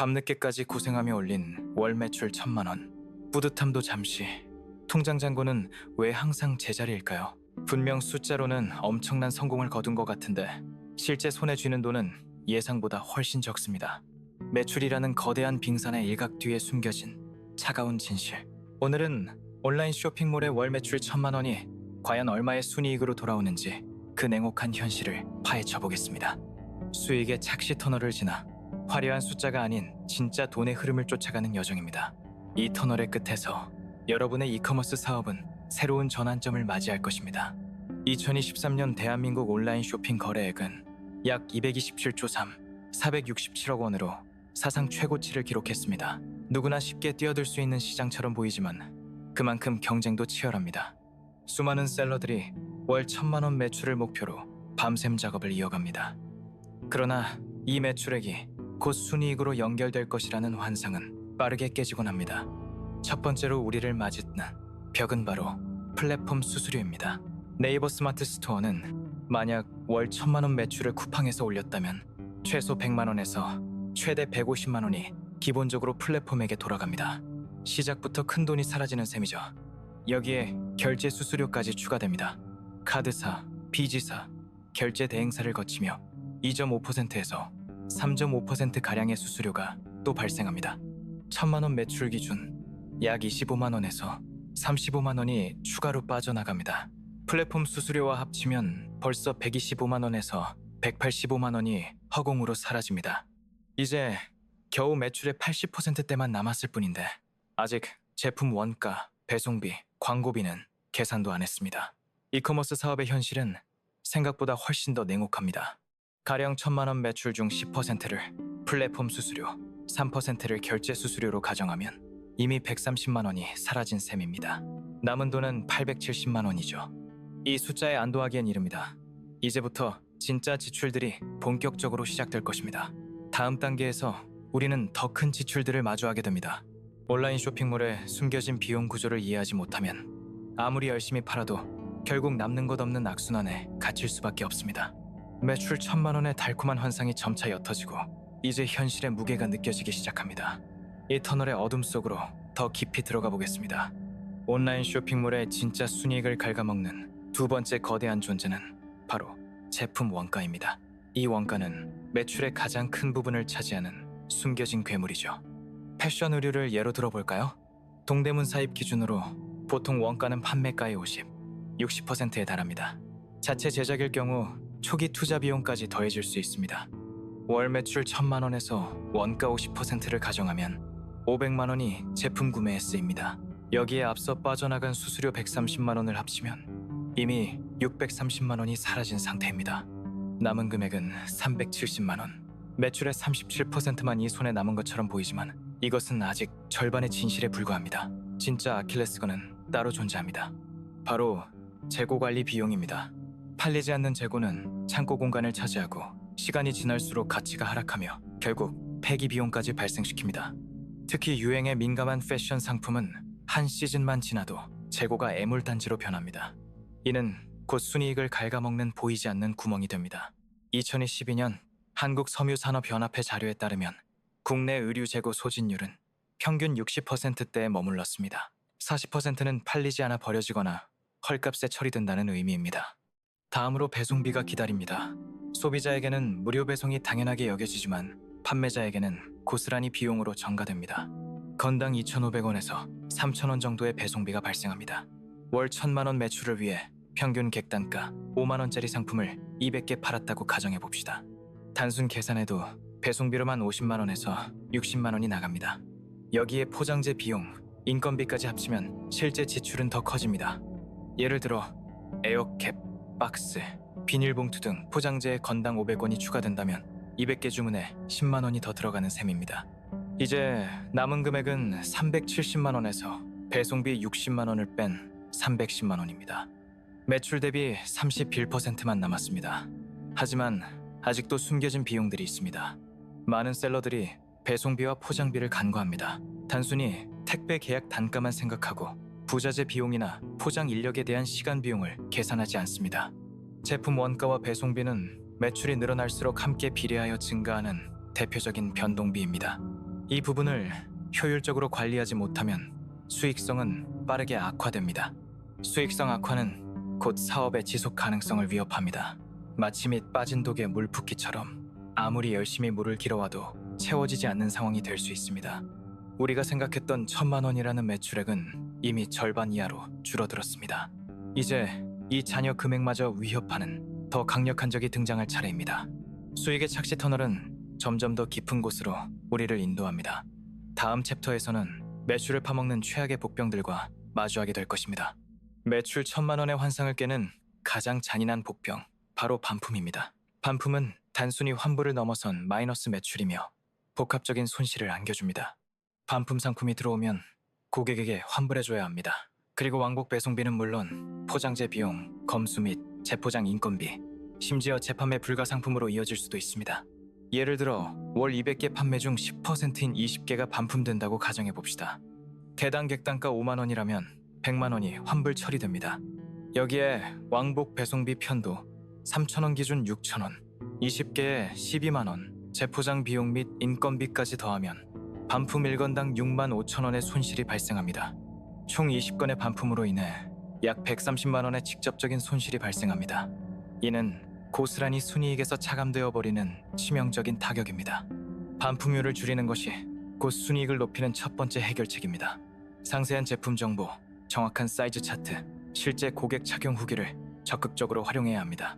밤늦게까지 고생하며 올린 월 매출 1,000만 원. 뿌듯함도 잠시. 통장 잔고는 왜 항상 제자리일까요? 분명 숫자로는 엄청난 성공을 거둔 것 같은데 실제 손에 쥐는 돈은 예상보다 훨씬 적습니다. 매출이라는 거대한 빙산의 일각 뒤에 숨겨진 차가운 진실. 오늘은 온라인 쇼핑몰의 월 매출 1,000만 원이 과연 얼마의 순이익으로 돌아오는지 그 냉혹한 현실을 파헤쳐 보겠습니다. 수익의 착시 터널을 지나 화려한 숫자가 아닌 진짜 돈의 흐름을 쫓아가는 여정입니다. 이 터널의 끝에서 여러분의 이커머스 사업은 새로운 전환점을 맞이할 것입니다. 2023년 대한민국 온라인 쇼핑 거래액은 약 227조 467억 원으로 사상 최고치를 기록했습니다. 누구나 쉽게 뛰어들 수 있는 시장처럼 보이지만 그만큼 경쟁도 치열합니다. 수많은 셀러들이 월 1,000만 원 매출을 목표로 밤샘 작업을 이어갑니다. 그러나 이 매출액이 곧 순이익으로 연결될 것이라는 환상은 빠르게 깨지곤 합니다. 첫 번째로 우리를 맞이는 벽은 바로 플랫폼 수수료입니다. 네이버 스마트 스토어는 만약 월 1,000만 원 매출을 쿠팡에서 올렸다면 최소 100만 원에서 최대 150만 원이 기본적으로 플랫폼에게 돌아갑니다. 시작부터 큰 돈이 사라지는 셈이죠. 여기에 결제 수수료까지 추가됩니다. 카드사, 비지사, 결제 대행사를 거치며 2.5%에서 3.5%가량의 수수료가 또 발생합니다. 1,000만 원 매출 기준 약 25만 원에서 35만 원이 추가로 빠져나갑니다. 플랫폼 수수료와 합치면 벌써 125만 원에서 185만 원이 허공으로 사라집니다. 이제 겨우 매출의 80%대만 남았을 뿐인데 아직 제품 원가, 배송비, 광고비는 계산도 안 했습니다. 이커머스 사업의 현실은 생각보다 훨씬 더 냉혹합니다. 가령 1,000만 원 매출 중 10%를 플랫폼 수수료, 3%를 결제 수수료로 가정하면 이미 130만 원이 사라진 셈입니다. 남은 돈은 870만 원이죠. 이 숫자에 안도하기엔 이릅니다. 이제부터 진짜 지출들이 본격적으로 시작될 것입니다. 다음 단계에서 우리는 더 큰 지출들을 마주하게 됩니다. 온라인 쇼핑몰의 숨겨진 비용 구조를 이해하지 못하면 아무리 열심히 팔아도 결국 남는 것 없는 악순환에 갇힐 수밖에 없습니다. 매출 1,000만 원의 달콤한 환상이 점차 옅어지고 이제 현실의 무게가 느껴지기 시작합니다. 이 터널의 어둠 속으로 더 깊이 들어가 보겠습니다. 온라인 쇼핑몰의 진짜 순이익을 갉아먹는 두 번째 거대한 존재는 바로 제품 원가입니다. 이 원가는 매출의 가장 큰 부분을 차지하는 숨겨진 괴물이죠. 패션 의류를 예로 들어볼까요? 동대문 사입 기준으로 보통 원가는 판매가의 60%에 달합니다. 자체 제작일 경우 초기 투자 비용까지 더해질 수 있습니다. 월 매출 1,000만 원에서 원가 50%를 가정하면 500만 원이 제품 구매에 쓰입니다. 여기에 앞서 빠져나간 수수료 130만 원을 합치면 이미 630만 원이 사라진 상태입니다. 남은 금액은 370만 원. 매출의 37%만 이 손에 남은 것처럼 보이지만 이것은 아직 절반의 진실에 불과합니다. 진짜 아킬레스건은 따로 존재합니다. 바로 재고 관리 비용입니다. 팔리지 않는 재고는 창고 공간을 차지하고 시간이 지날수록 가치가 하락하며 결국 폐기 비용까지 발생시킵니다. 특히 유행에 민감한 패션 상품은 한 시즌만 지나도 재고가 애물단지로 변합니다. 이는 곧 순이익을 갉아먹는 보이지 않는 구멍이 됩니다. 2022년 한국섬유산업연합회 자료에 따르면 국내 의류 재고 소진율은 평균 60%대에 머물렀습니다. 40%는 팔리지 않아 버려지거나 헐값에 처리된다는 의미입니다. 다음으로 배송비가 기다립니다. 소비자에게는 무료 배송이 당연하게 여겨지지만 판매자에게는 고스란히 비용으로 전가됩니다. 건당 2,500원에서 3,000원 정도의 배송비가 발생합니다. 월 1,000만 원 매출을 위해 평균 객단가 5만 원짜리 상품을 200개 팔았다고 가정해봅시다. 단순 계산해도 배송비로만 50만 원에서 60만 원이 나갑니다. 여기에 포장재 비용, 인건비까지 합치면 실제 지출은 더 커집니다. 예를 들어 에어캡, 박스, 비닐봉투 등 포장재에 건당 500원이 추가된다면 200개 주문에 10만 원이 더 들어가는 셈입니다. 이제 남은 금액은 370만 원에서 배송비 60만 원을 뺀 310만 원입니다. 매출 대비 31%만 남았습니다. 하지만 아직도 숨겨진 비용들이 있습니다. 많은 셀러들이 배송비와 포장비를 간과합니다. 단순히 택배 계약 단가만 생각하고 부자재 비용이나 포장 인력에 대한 시간 비용을 계산하지 않습니다. 제품 원가와 배송비는 매출이 늘어날수록 함께 비례하여 증가하는 대표적인 변동비입니다. 이 부분을 효율적으로 관리하지 못하면 수익성은 빠르게 악화됩니다. 수익성 악화는 곧 사업의 지속 가능성을 위협합니다. 마치 밑 빠진 독에 물 붓기처럼 아무리 열심히 물을 길어와도 채워지지 않는 상황이 될 수 있습니다. 우리가 생각했던 1,000만 원이라는 매출액은 이미 절반 이하로 줄어들었습니다. 이제 이 잔여 금액마저 위협하는 더 강력한 적이 등장할 차례입니다. 수익의 착시 터널은 점점 더 깊은 곳으로 우리를 인도합니다. 다음 챕터에서는 매출을 파먹는 최악의 복병들과 마주하게 될 것입니다. 매출 1,000만 원의 환상을 깨는 가장 잔인한 복병, 바로 반품입니다. 반품은 단순히 환불을 넘어선 마이너스 매출이며 복합적인 손실을 안겨줍니다. 반품 상품이 들어오면 고객에게 환불해줘야 합니다. 그리고 왕복 배송비는 물론 포장재 비용, 검수 및 재포장 인건비, 심지어 재판매 불가 상품으로 이어질 수도 있습니다. 예를 들어 월 200개 판매 중 10%인 20개가 반품된다고 가정해봅시다. 개당 객단가 5만 원이라면 100만 원이 환불 처리됩니다. 여기에 왕복 배송비 편도 3,000원 기준 6,000원, 20개에 12만 원, 재포장 비용 및 인건비까지 더하면 반품 1건당 6만 5천 원의 손실이 발생합니다. 총 20건의 반품으로 인해 약 130만 원의 직접적인 손실이 발생합니다. 이는 고스란히 순이익에서 차감되어 버리는 치명적인 타격입니다. 반품률을 줄이는 것이 곧 순이익을 높이는 첫 번째 해결책입니다. 상세한 제품 정보, 정확한 사이즈 차트, 실제 고객 착용 후기를 적극적으로 활용해야 합니다.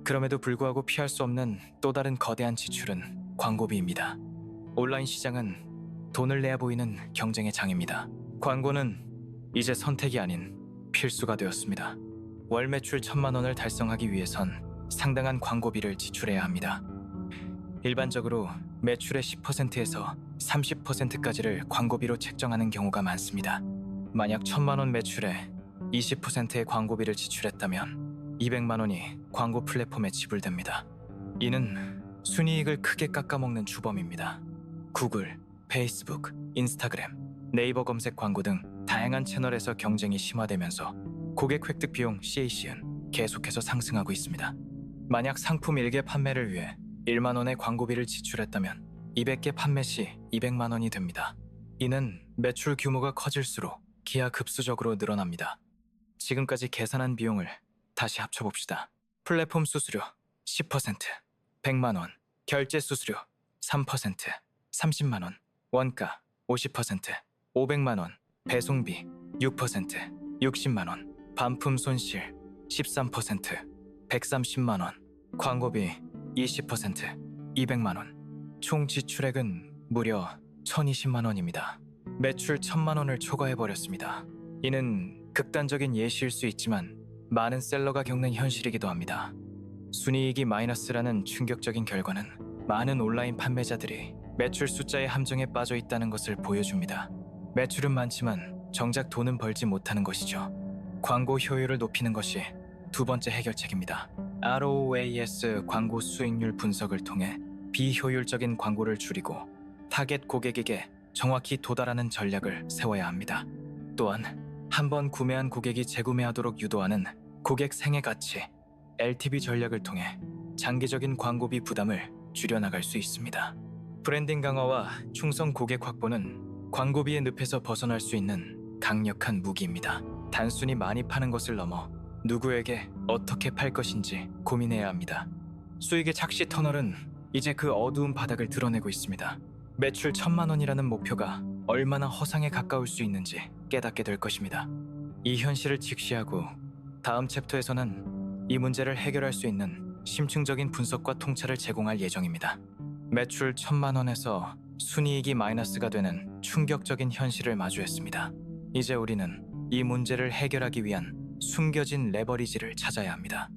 그럼에도 불구하고 피할 수 없는 또 다른 거대한 지출은 광고비입니다. 온라인 시장은 돈을 내야 보이는 경쟁의 장입니다. 광고는 이제 선택이 아닌 필수가 되었습니다. 월 매출 1,000만 원을 달성하기 위해선 상당한 광고비를 지출해야 합니다. 일반적으로 매출의 10%에서 30%까지를 광고비로 책정하는 경우가 많습니다. 만약 1,000만 원 매출에 20%의 광고비를 지출했다면 200만 원이 광고 플랫폼에 지불됩니다. 이는 순이익을 크게 깎아먹는 주범입니다. 구글, 페이스북, 인스타그램, 네이버 검색 광고 등 다양한 채널에서 경쟁이 심화되면서 고객 획득 비용 CAC는 계속해서 상승하고 있습니다. 만약 상품 1개 판매를 위해 1만 원의 광고비를 지출했다면 200개 판매 시 200만 원이 됩니다. 이는 매출 규모가 커질수록 기하급수적으로 늘어납니다. 지금까지 계산한 비용을 다시 합쳐봅시다. 플랫폼 수수료 10%, 100만 원, 결제 수수료 3%, 30만 원, 원가 50%, 500만 원, 배송비 6%, 60만 원, 반품 손실 13%, 130만 원, 광고비 20%, 200만 원. 총 지출액은 무려 1,020만 원입니다. 매출 1,000만 원을 초과해버렸습니다. 이는 극단적인 예시일 수 있지만 많은 셀러가 겪는 현실이기도 합니다. 순이익이 마이너스라는 충격적인 결과는 많은 온라인 판매자들이 매출 숫자의 함정에 빠져 있다는 것을 보여줍니다. 매출은 많지만 정작 돈은 벌지 못하는 것이죠. 광고 효율을 높이는 것이 두 번째 해결책입니다. ROAS 광고 수익률 분석을 통해 비효율적인 광고를 줄이고 타겟 고객에게 정확히 도달하는 전략을 세워야 합니다. 또한 한 번 구매한 고객이 재구매하도록 유도하는 고객 생애 가치 LTV 전략을 통해 장기적인 광고비 부담을 줄여나갈 수 있습니다. 브랜딩 강화와 충성 고객 확보는 광고비의 늪에서 벗어날 수 있는 강력한 무기입니다. 단순히 많이 파는 것을 넘어 누구에게 어떻게 팔 것인지 고민해야 합니다. 수익의 착시 터널은 이제 그 어두운 바닥을 드러내고 있습니다. 매출 1,000만 원이라는 목표가 얼마나 허상에 가까울 수 있는지 깨닫게 될 것입니다. 이 현실을 직시하고 다음 챕터에서는 이 문제를 해결할 수 있는 심층적인 분석과 통찰을 제공할 예정입니다. 매출 1,000만 원에서 순이익이 마이너스가 되는 충격적인 현실을 마주했습니다. 이제 우리는 이 문제를 해결하기 위한 숨겨진 레버리지를 찾아야 합니다.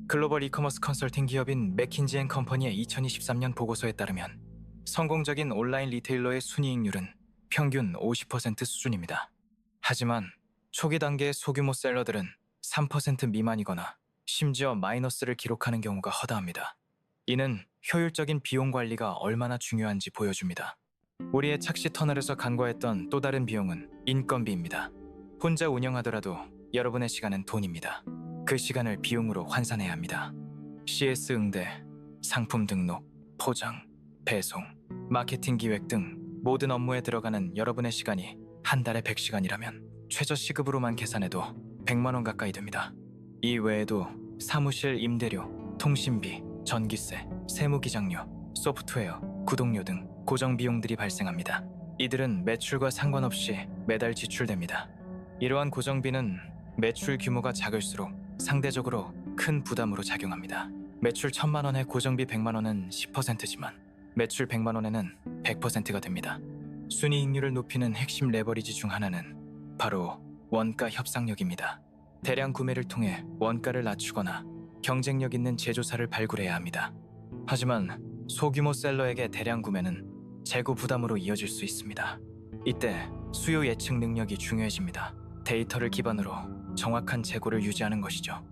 글로벌 이커머스 컨설팅 기업인 맥킨지앤컴퍼니의 2023년 보고서에 따르면 성공적인 온라인 리테일러의 순이익률은 평균 50% 수준입니다. 하지만 초기 단계의 소규모 셀러들은 3% 미만이거나 심지어 마이너스를 기록하는 경우가 허다합니다. 이는 효율적인 비용 관리가 얼마나 중요한지 보여줍니다. 우리의 착시 터널에서 간과했던 또 다른 비용은 인건비입니다. 혼자 운영하더라도 여러분의 시간은 돈입니다. 그 시간을 비용으로 환산해야 합니다. CS 응대, 상품 등록, 포장, 배송, 마케팅 기획 등 모든 업무에 들어가는 여러분의 시간이 한 달에 100시간이라면 최저 시급으로만 계산해도 100만 원 가까이 됩니다. 이 외에도 사무실 임대료, 통신비, 전기세, 세무기장료, 소프트웨어, 구독료 등 고정 비용들이 발생합니다. 이들은 매출과 상관없이 매달 지출됩니다. 이러한 고정비는 매출 규모가 작을수록 상대적으로 큰 부담으로 작용합니다. 매출 1,000만 원에 고정비 100만 원은 10%지만 매출 100만 원에는 100%가 됩니다. 순이익률을 높이는 핵심 레버리지 중 하나는 바로 원가 협상력입니다. 대량 구매를 통해 원가를 낮추거나 경쟁력 있는 제조사를 발굴해야 합니다. 하지만 소규모 셀러에게 대량 구매는 재고 부담으로 이어질 수 있습니다. 이때 수요 예측 능력이 중요해집니다. 데이터를 기반으로 정확한 재고를 유지하는 것이죠.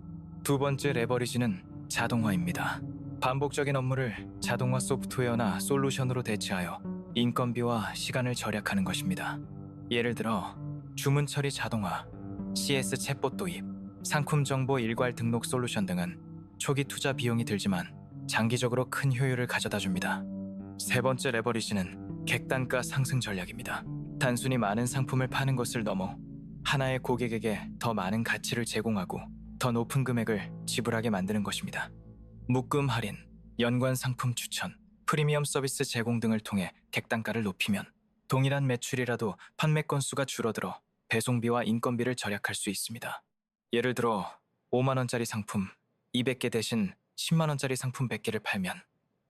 두 번째 레버리지는 자동화입니다. 반복적인 업무를 자동화 소프트웨어나 솔루션으로 대체하여 인건비와 시간을 절약하는 것입니다. 예를 들어 주문 처리 자동화, CS 챗봇 도입, 상품 정보 일괄 등록 솔루션 등은 초기 투자 비용이 들지만 장기적으로 큰 효율을 가져다 줍니다. 세 번째 레버리지는 객단가 상승 전략입니다. 단순히 많은 상품을 파는 것을 넘어 하나의 고객에게 더 많은 가치를 제공하고 더 높은 금액을 지불하게 만드는 것입니다. 묶음 할인, 연관 상품 추천, 프리미엄 서비스 제공 등을 통해 객단가를 높이면 동일한 매출이라도 판매 건수가 줄어들어 배송비와 인건비를 절약할 수 있습니다. 예를 들어 5만 원짜리 상품 200개 대신 10만 원짜리 상품 100개를 팔면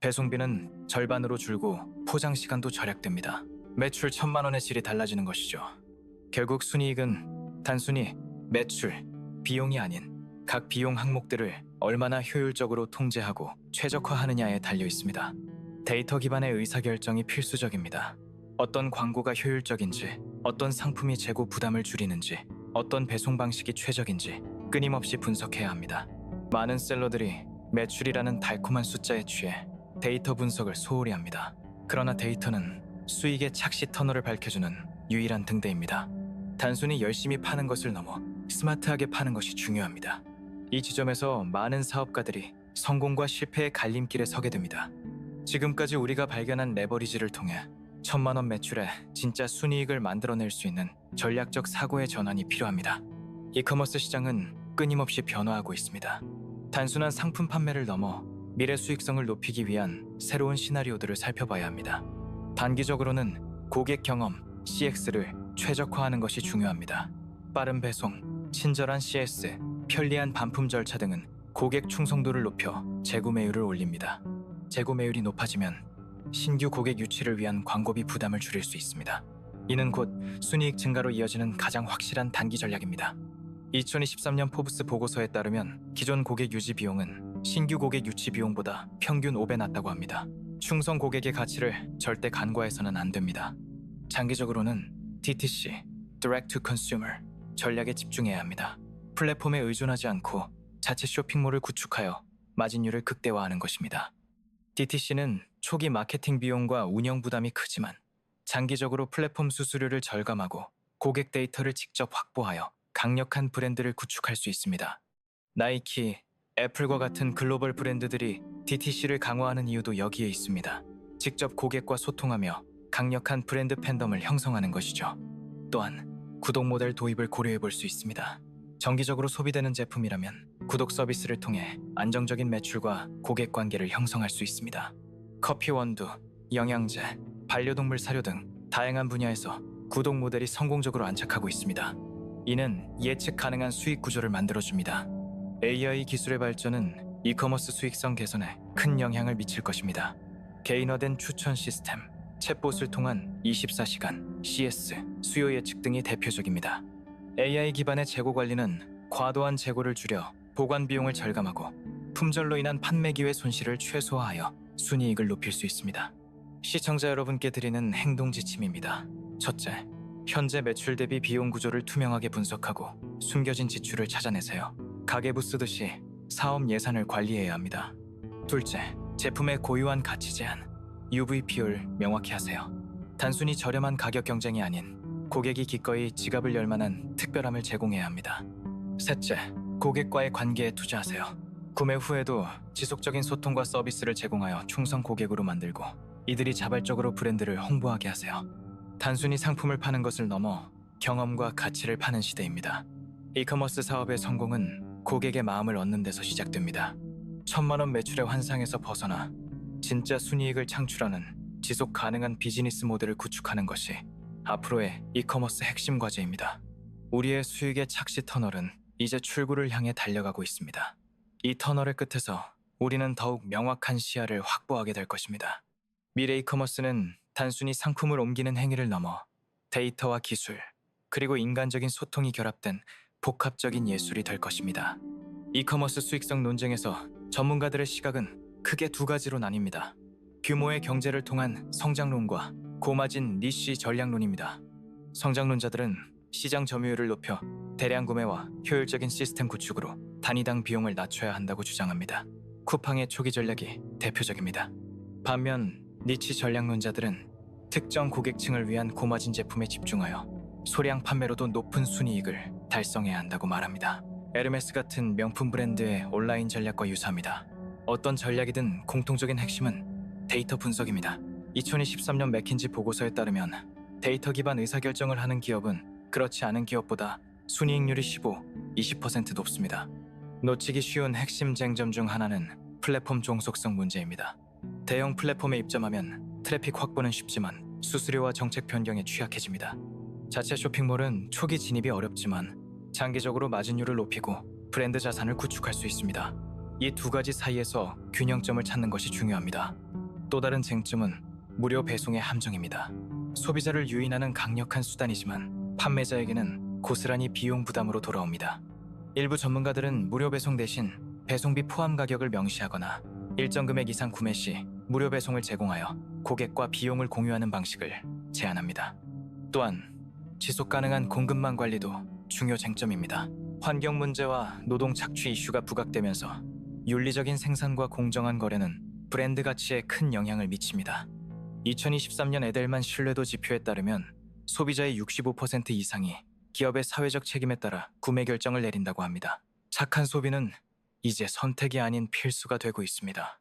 배송비는 절반으로 줄고 포장 시간도 절약됩니다. 매출 1,000만 원의 질이 달라지는 것이죠. 결국 순이익은 단순히 매출, 비용이 아닌 각 비용 항목들을 얼마나 효율적으로 통제하고 최적화하느냐에 달려 있습니다. 데이터 기반의 의사결정이 필수적입니다. 어떤 광고가 효율적인지, 어떤 상품이 재고 부담을 줄이는지, 어떤 배송 방식이 최적인지 끊임없이 분석해야 합니다. 많은 셀러들이 매출이라는 달콤한 숫자에 취해 데이터 분석을 소홀히 합니다. 그러나 데이터는 수익의 착시 터널을 밝혀주는 유일한 등대입니다. 단순히 열심히 파는 것을 넘어 스마트하게 파는 것이 중요합니다. 이 지점에서 많은 사업가들이 성공과 실패의 갈림길에 서게 됩니다. 지금까지 우리가 발견한 레버리지를 통해 1,000만 원 매출에 진짜 순이익을 만들어낼 수 있는 전략적 사고의 전환이 필요합니다. 이커머스 시장은 끊임없이 변화하고 있습니다. 단순한 상품 판매를 넘어 미래 수익성을 높이기 위한 새로운 시나리오들을 살펴봐야 합니다. 단기적으로는 고객 경험, CX를 최적화하는 것이 중요합니다. 빠른 배송, 친절한 CS, 편리한 반품 절차 등은 고객 충성도를 높여 재구매율을 올립니다. 재구매율이 높아지면 신규 고객 유치를 위한 광고비 부담을 줄일 수 있습니다. 이는 곧 순이익 증가로 이어지는 가장 확실한 단기 전략입니다. 2023년 포브스 보고서에 따르면 기존 고객 유지 비용은 신규 고객 유치 비용보다 평균 5배 낮다고 합니다. 충성 고객의 가치를 절대 간과해서는 안 됩니다. 장기적으로는 DTC, Direct to Consumer 전략에 집중해야 합니다. 플랫폼에 의존하지 않고 자체 쇼핑몰을 구축하여 마진율을 극대화하는 것입니다. DTC는 초기 마케팅 비용과 운영 부담이 크지만 장기적으로 플랫폼 수수료를 절감하고 고객 데이터를 직접 확보하여 강력한 브랜드를 구축할 수 있습니다. 나이키, 애플과 같은 글로벌 브랜드들이 DTC를 강화하는 이유도 여기에 있습니다. 직접 고객과 소통하며 강력한 브랜드 팬덤을 형성하는 것이죠. 또한 구독 모델 도입을 고려해 볼 수 있습니다. 정기적으로 소비되는 제품이라면 구독 서비스를 통해 안정적인 매출과 고객 관계를 형성할 수 있습니다. 커피 원두, 영양제, 반려동물 사료 등 다양한 분야에서 구독 모델이 성공적으로 안착하고 있습니다. 이는 예측 가능한 수익 구조를 만들어줍니다. AI 기술의 발전은 이커머스 수익성 개선에 큰 영향을 미칠 것입니다. 개인화된 추천 시스템, 챗봇을 통한 24시간, CS, 수요 예측 등이 대표적입니다. AI 기반의 재고 관리는 과도한 재고를 줄여 보관 비용을 절감하고 품절로 인한 판매 기회 손실을 최소화하여 순이익을 높일 수 있습니다. 시청자 여러분께 드리는 행동 지침입니다. 첫째, 현재 매출 대비 비용 구조를 투명하게 분석하고 숨겨진 지출을 찾아내세요. 가계부 쓰듯이 사업 예산을 관리해야 합니다. 둘째, 제품의 고유한 가치 제한, UVP를 명확히 하세요. 단순히 저렴한 가격 경쟁이 아닌 고객이 기꺼이 지갑을 열 만한 특별함을 제공해야 합니다. 셋째, 고객과의 관계에 투자하세요. 구매 후에도 지속적인 소통과 서비스를 제공하여 충성 고객으로 만들고 이들이 자발적으로 브랜드를 홍보하게 하세요. 단순히 상품을 파는 것을 넘어 경험과 가치를 파는 시대입니다. 이커머스 사업의 성공은 고객의 마음을 얻는 데서 시작됩니다. 1,000만 원 매출의 환상에서 벗어나 진짜 순이익을 창출하는 지속 가능한 비즈니스 모델을 구축하는 것이 앞으로의 이커머스 핵심 과제입니다. 우리의 수익의 착시 터널은 이제 출구를 향해 달려가고 있습니다. 이 터널의 끝에서 우리는 더욱 명확한 시야를 확보하게 될 것입니다. 미래 이커머스는 단순히 상품을 옮기는 행위를 넘어 데이터와 기술, 그리고 인간적인 소통이 결합된 복합적인 예술이 될 것입니다. 이커머스 수익성 논쟁에서 전문가들의 시각은 크게 두 가지로 나뉩니다. 규모의 경제를 통한 성장론과 고마진 니쉬 전략론입니다. 성장론자들은 시장 점유율을 높여 대량 구매와 효율적인 시스템 구축으로 단위당 비용을 낮춰야 한다고 주장합니다. 쿠팡의 초기 전략이 대표적입니다. 반면 니치 전략론자들은 특정 고객층을 위한 고마진 제품에 집중하여 소량 판매로도 높은 순이익을 달성해야 한다고 말합니다. 에르메스 같은 명품 브랜드의 온라인 전략과 유사합니다. 어떤 전략이든 공통적인 핵심은 데이터 분석입니다. 2023년 맥킨지 보고서에 따르면 데이터 기반 의사결정을 하는 기업은 그렇지 않은 기업보다 순이익률이 15-20% 높습니다. 놓치기 쉬운 핵심 쟁점 중 하나는 플랫폼 종속성 문제입니다. 대형 플랫폼에 입점하면 트래픽 확보는 쉽지만 수수료와 정책 변경에 취약해집니다. 자체 쇼핑몰은 초기 진입이 어렵지만 장기적으로 마진율을 높이고 브랜드 자산을 구축할 수 있습니다. 이 두 가지 사이에서 균형점을 찾는 것이 중요합니다. 또 다른 쟁점은 무료 배송의 함정입니다. 소비자를 유인하는 강력한 수단이지만 판매자에게는 고스란히 비용 부담으로 돌아옵니다. 일부 전문가들은 무료 배송 대신 배송비 포함 가격을 명시하거나 일정 금액 이상 구매 시 무료 배송을 제공하여 고객과 비용을 공유하는 방식을 제안합니다. 또한 지속 가능한 공급망 관리도 중요 쟁점입니다. 환경 문제와 노동 착취 이슈가 부각되면서 윤리적인 생산과 공정한 거래는 브랜드 가치에 큰 영향을 미칩니다. 2023년 에델만 신뢰도 지표에 따르면 소비자의 65% 이상이 기업의 사회적 책임에 따라 구매 결정을 내린다고 합니다. 착한 소비는 이제 선택이 아닌 필수가 되고 있습니다.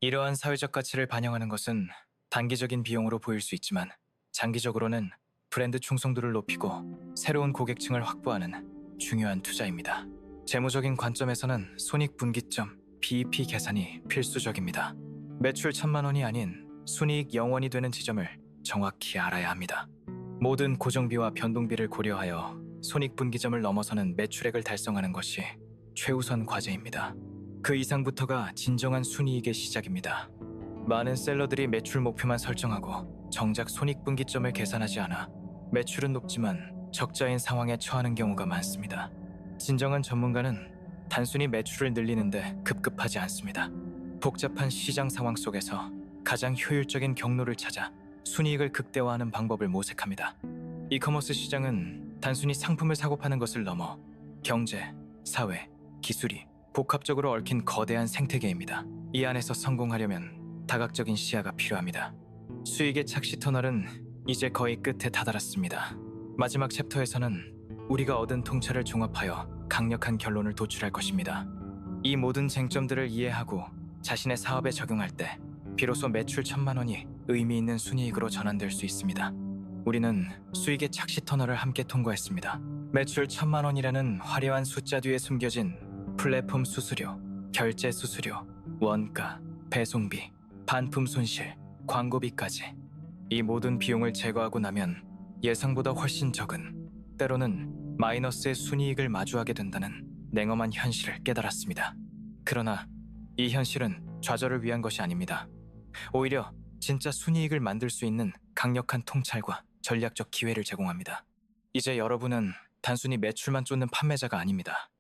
이러한 사회적 가치를 반영하는 것은 단기적인 비용으로 보일 수 있지만 장기적으로는 브랜드 충성도를 높이고 새로운 고객층을 확보하는 중요한 투자입니다. 재무적인 관점에서는 손익분기점, BEP 계산이 필수적입니다. 매출 1,000만 원이 아닌 순이익 0원이 되는 지점을 정확히 알아야 합니다. 모든 고정비와 변동비를 고려하여 손익분기점을 넘어서는 매출액을 달성하는 것이 최우선 과제입니다. 그 이상부터가 진정한 순이익의 시작입니다. 많은 셀러들이 매출 목표만 설정하고 정작 손익분기점을 계산하지 않아 매출은 높지만 적자인 상황에 처하는 경우가 많습니다. 진정한 전문가는 단순히 매출을 늘리는데 급급하지 않습니다. 복잡한 시장 상황 속에서 가장 효율적인 경로를 찾아 순이익을 극대화하는 방법을 모색합니다. 이커머스 시장은 단순히 상품을 사고 파는 것을 넘어 경제, 사회, 기술이 복합적으로 얽힌 거대한 생태계입니다. 이 안에서 성공하려면 다각적인 시야가 필요합니다. 수익의 착시 터널은 이제 거의 끝에 다다랐습니다. 마지막 챕터에서는 우리가 얻은 통찰을 종합하여 강력한 결론을 도출할 것입니다. 이 모든 쟁점들을 이해하고 자신의 사업에 적용할 때 비로소 매출 1,000만 원이 의미 있는 순이익으로 전환될 수 있습니다. 우리는 수익의 착시 터널을 함께 통과했습니다. 매출 1,000만 원이라는 화려한 숫자 뒤에 숨겨진 플랫폼 수수료, 결제 수수료, 원가, 배송비, 반품 손실, 광고비까지 이 모든 비용을 제거하고 나면 예상보다 훨씬 적은, 때로는 마이너스의 순이익을 마주하게 된다는 냉엄한 현실을 깨달았습니다. 그러나 이 현실은 좌절을 위한 것이 아닙니다. 오히려 진짜 순이익을 만들 수 있는 강력한 통찰과 전략적 기회를 제공합니다. 이제 여러분은 단순히 매출만 쫓는 판매자가 아닙니다.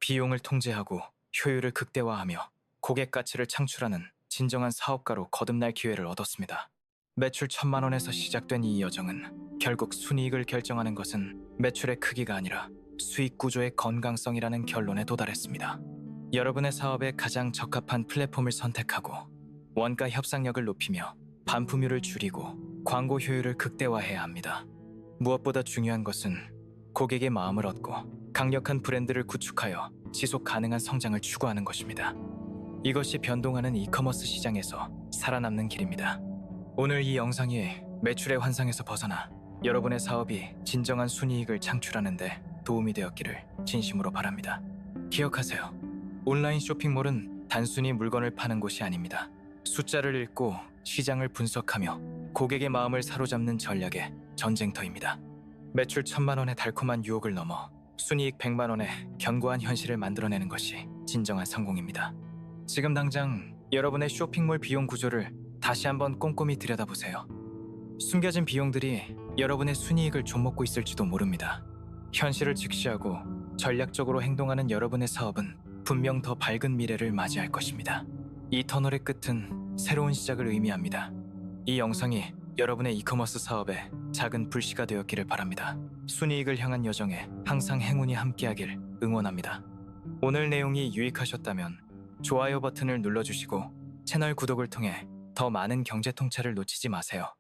비용을 통제하고 효율을 극대화하며 고객 가치를 창출하는 진정한 사업가로 거듭날 기회를 얻었습니다. 매출 1,000만 원에서 시작된 이 여정은 결국 순이익을 결정하는 것은 매출의 크기가 아니라 수익 구조의 건강성이라는 결론에 도달했습니다. 여러분의 사업에 가장 적합한 플랫폼을 선택하고 원가 협상력을 높이며 반품률을 줄이고 광고 효율을 극대화해야 합니다. 무엇보다 중요한 것은 고객의 마음을 얻고 강력한 브랜드를 구축하여 지속 가능한 성장을 추구하는 것입니다. 이것이 변동하는 이커머스 시장에서 살아남는 길입니다. 오늘 이 영상이 매출의 환상에서 벗어나 여러분의 사업이 진정한 순이익을 창출하는 데 도움이 되었기를 진심으로 바랍니다. 기억하세요. 온라인 쇼핑몰은 단순히 물건을 파는 곳이 아닙니다. 숫자를 읽고 시장을 분석하며 고객의 마음을 사로잡는 전략의 전쟁터입니다. 매출 1,000만 원의 달콤한 유혹을 넘어 순이익 100만 원의 견고한 현실을 만들어내는 것이 진정한 성공입니다. 지금 당장 여러분의 쇼핑몰 비용 구조를 다시 한번 꼼꼼히 들여다보세요. 숨겨진 비용들이 여러분의 순이익을 좀먹고 있을지도 모릅니다. 현실을 직시하고 전략적으로 행동하는 여러분의 사업은 분명 더 밝은 미래를 맞이할 것입니다. 이 터널의 끝은 새로운 시작을 의미합니다. 이 영상이 여러분의 이커머스 사업에 작은 불씨가 되었기를 바랍니다. 순이익을 향한 여정에 항상 행운이 함께하길 응원합니다. 오늘 내용이 유익하셨다면 좋아요 버튼을 눌러주시고 채널 구독을 통해 더 많은 경제 통찰을 놓치지 마세요.